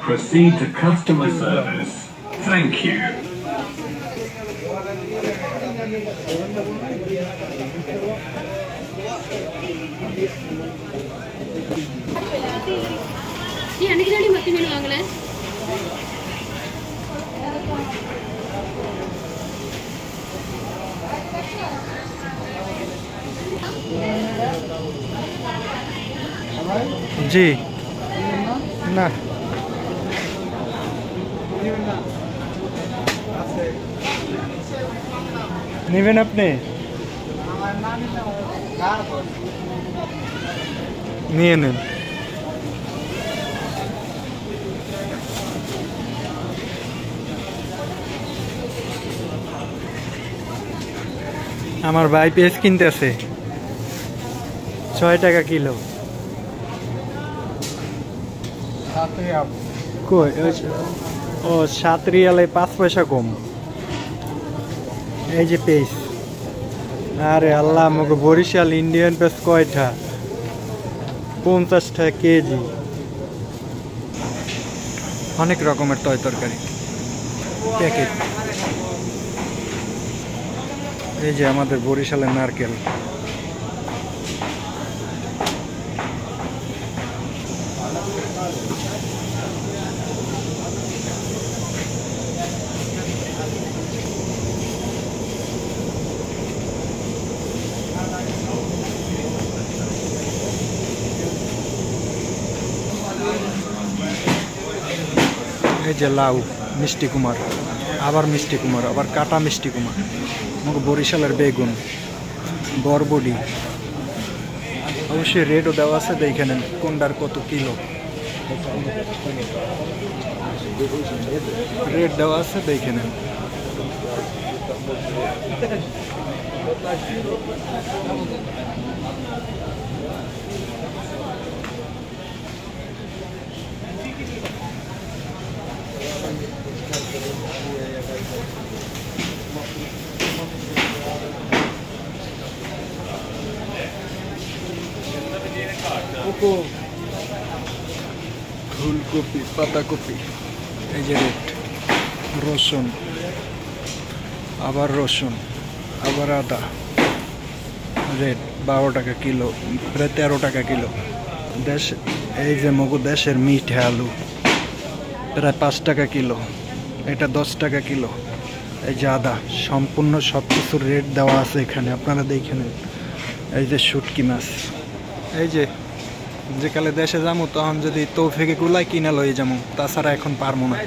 proceed to customer service. Thank you. जी ना নেবেন আপনি নিয়ে নেন আমার ভাই পেঁয়াজ কিনতেছে 6 টাকা কিলো কই ও 7 রিয়ালে 5 পয়সা কম এই যে পেঁয়াজ আরে আল্লাহ আমাকে বরিশাল ইন্ডিয়ান পেঁয়াজ কয়টা 50 টাকা কেজি অনেক রকমের তরকারি প্যাকেট এই যে আমাদের বরিশালের নারকেল এই যে লাউ মিষ্টি কুমার আবার মিষ্টি কুমার আবার কাটা মিষ্টি কুমার আমাকে বরিশালের বেগুন বরবডি অবশ্যই রেটও দেওয়া আছে দেখে নেন কোনটার কত কিলো রেট দেওয়া আছে দেখে নেন ফুলকপি পাতাকপি এই যে রেট রসুন আবার রসুন আবার আদা রেট 12 টাকা কিলো প্রায় 13 টাকা কিলো দেশ এই যে মগু দেশের মিঠে আলু প্রায় 5 টাকা কিলো এটা 10 টাকা কিলো এই যে আদা সম্পূর্ণ সব কিছুর রেট দেওয়া আছে এখানে আপনারা দেখে নেন এই যে শুটকি মাছ এই যে যেকালে দেশে যাবো তখন যদি তৌফিকে গুলাই কিনা লই যাবো তাছাড়া এখন পারবো না